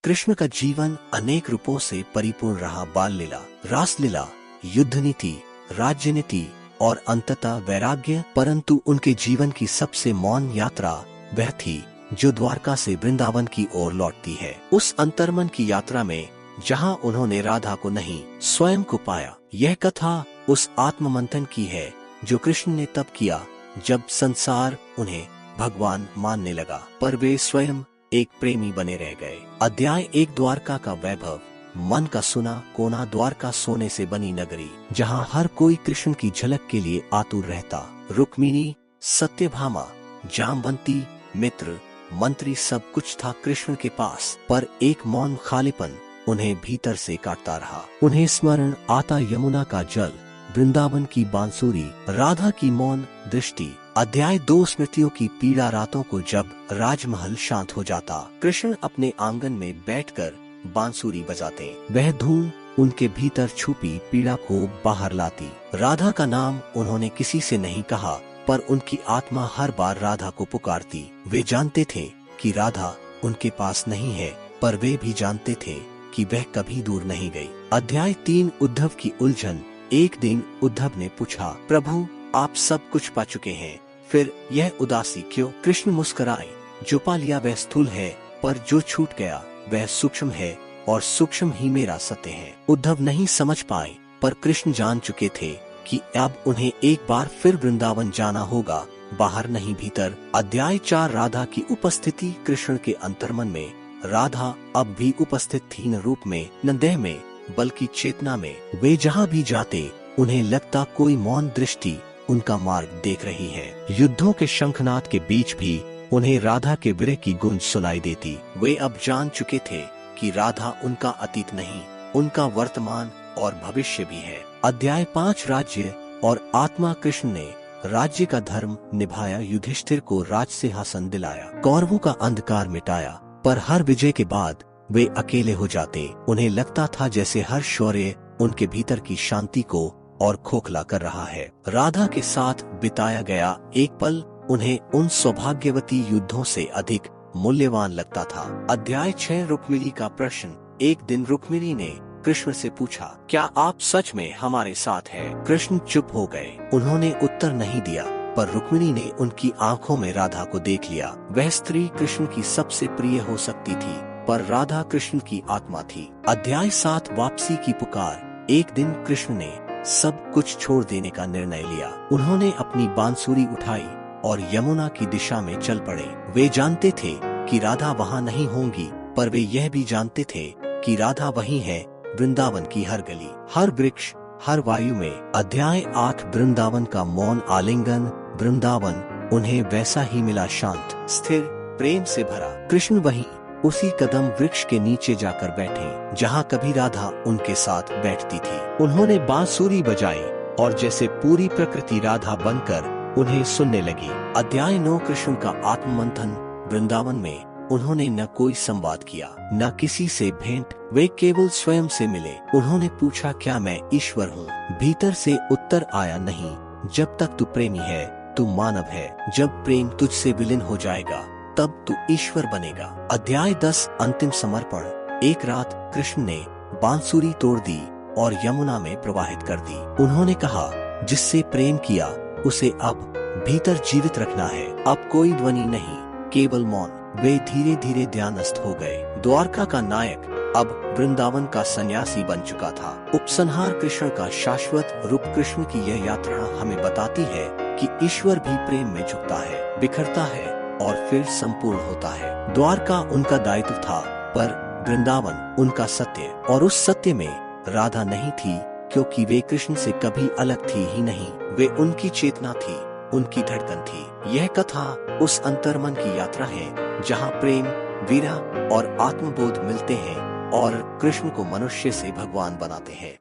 कृष्ण का जीवन अनेक रूपों से परिपूर्ण रहा। बाल लीला, रास लीला, युद्ध नीति, राज्य नीति और अंततः वैराग्य। परंतु उनके जीवन की सबसे मौन यात्रा वह थी जो द्वारका से वृंदावन की ओर लौटती है। उस अंतर्मन की यात्रा में जहां उन्होंने राधा को नहीं स्वयं को पाया। यह कथा उस आत्ममंथन की है जो कृष्ण ने तब किया जब संसार उन्हें भगवान मानने लगा, पर वे स्वयं एक प्रेमी बने रह गए। अध्याय 1, द्वारका का वैभव। मन का सुना कोना द्वारका सोने से बनी नगरी, जहां हर कोई कृष्ण की झलक के लिए आतुर रहता। रुक्मिणी, सत्यभामा, जामवंती, मित्र, मंत्री, सब कुछ था कृष्ण के पास, पर एक मौन खालीपन उन्हें भीतर से काटता रहा। उन्हें स्मरण आता यमुना का जल, वृंदावन की बांसुरी, राधा की मौन दृष्टि। अध्याय 2, स्मृतियों की पीड़ा। रातों को जब राजमहल शांत हो जाता, कृष्ण अपने आंगन में बैठकर बांसुरी बजाते। वह धुन उनके भीतर छुपी पीड़ा को बाहर लाती। राधा का नाम उन्होंने किसी से नहीं कहा, पर उनकी आत्मा हर बार राधा को पुकारती। वे जानते थे कि राधा उनके पास नहीं है, पर वे भी जानते थे कि वह कभी दूर नहीं गई। अध्याय 3, उद्धव की उलझन। एक दिन उद्धव ने पूछा, प्रभु आप सब कुछ पा चुके हैं, फिर यह उदासी क्यों? कृष्ण मुस्कुराए, जो पा लिया वह स्थूल है, पर जो छूट गया वह सूक्ष्म है, और सूक्ष्म ही मेरा सत्य है। उद्धव नहीं समझ पाए, पर कृष्ण जान चुके थे कि अब उन्हें एक बार फिर वृंदावन जाना होगा, बाहर नहीं भीतर। अध्याय 4, राधा की उपस्थिति। कृष्ण के अंतर्मन में राधा अब भी उपस्थित थी, न रूप में न देह में, बल्कि चेतना में। वे जहाँ भी जाते उन्हें लगता कोई मौन दृष्टि उनका मार्ग देख रही है। युद्धों के शंखनाद के बीच भी उन्हें राधा के विरह की गूंज सुनाई देती। वे अब जान चुके थे कि राधा उनका अतीत नहीं, उनका वर्तमान और भविष्य भी है। अध्याय 5, राज्य और आत्मा। कृष्ण ने राज्य का धर्म निभाया, युधिष्ठिर को राज सिंहासन दिलाया, कौरवों का अंधकार मिटाया, पर हर विजय के बाद वे अकेले हो जाते। उन्हें लगता था जैसे हर शौर्य उनके भीतर की शांति को और खोखला कर रहा है। राधा के साथ बिताया गया एक पल उन्हें उन सौभाग्यवती युद्धों से अधिक मूल्यवान लगता था। अध्याय 6, रुक्मिणी का प्रश्न। एक दिन रुक्मिणी ने कृष्ण से पूछा, क्या आप सच में हमारे साथ हैं? कृष्ण चुप हो गए। उन्होंने उत्तर नहीं दिया, पर रुक्मिणी ने उनकी आंखों में राधा को देख लिया। वह स्त्री कृष्ण की सबसे प्रिय हो सकती थी, पर राधा कृष्ण की आत्मा थी। अध्याय 7, वापसी की पुकार। एक दिन कृष्ण ने सब कुछ छोड़ देने का निर्णय लिया। उन्होंने अपनी बांसुरी उठाई और यमुना की दिशा में चल पड़े। वे जानते थे कि राधा वहाँ नहीं होंगी, पर वे यह भी जानते थे कि राधा वहीं है, वृंदावन की हर गली, हर वृक्ष, हर वायु में। अध्याय 8, वृंदावन का मौन आलिंगन। वृंदावन उन्हें वैसा ही मिला, शांत, स्थिर, प्रेम से भरा। कृष्ण वहीं उसी कदम वृक्ष के नीचे जाकर बैठे जहाँ कभी राधा उनके साथ बैठती थी। उन्होंने बांसुरी बजाई और जैसे पूरी प्रकृति राधा बनकर उन्हें सुनने लगी। अध्याय 9, कृष्ण का आत्ममंथन। वृंदावन में उन्होंने न कोई संवाद किया, न किसी से भेंट, वे केवल स्वयं से मिले। उन्होंने पूछा, क्या मैं ईश्वर हूँ? भीतर से उत्तर आया, नहीं, जब तक तू प्रेमी है तू मानव है, जब प्रेम तुझसे विलीन हो जाएगा तब तू ईश्वर बनेगा। अध्याय 10, अंतिम समर्पण। एक रात कृष्ण ने बांसुरी तोड़ दी और यमुना में प्रवाहित कर दी। उन्होंने कहा, जिससे प्रेम किया उसे अब भीतर जीवित रखना है। अब कोई ध्वनि नहीं, केवल मौन। वे धीरे धीरे ध्यानस्थ हो गए। द्वारका का नायक अब वृंदावन का सन्यासी बन चुका था। उपसंहार, कृष्ण का शाश्वत रूप। कृष्ण की यह यात्रा हमें बताती है कि ईश्वर भी प्रेम में झुकता है, बिखरता है और फिर संपूर्ण होता है। द्वारका उनका दायित्व था, पर वृंदावन उनका सत्य, और उस सत्य में राधा नहीं थी, क्योंकि वे कृष्ण से कभी अलग थी ही नहीं। वे उनकी चेतना थी, उनकी धड़कन थी। यह कथा उस अंतर्मन की यात्रा है जहाँ प्रेम, वीरा और आत्मबोध मिलते हैं और कृष्ण को मनुष्य से भगवान बनाते हैं।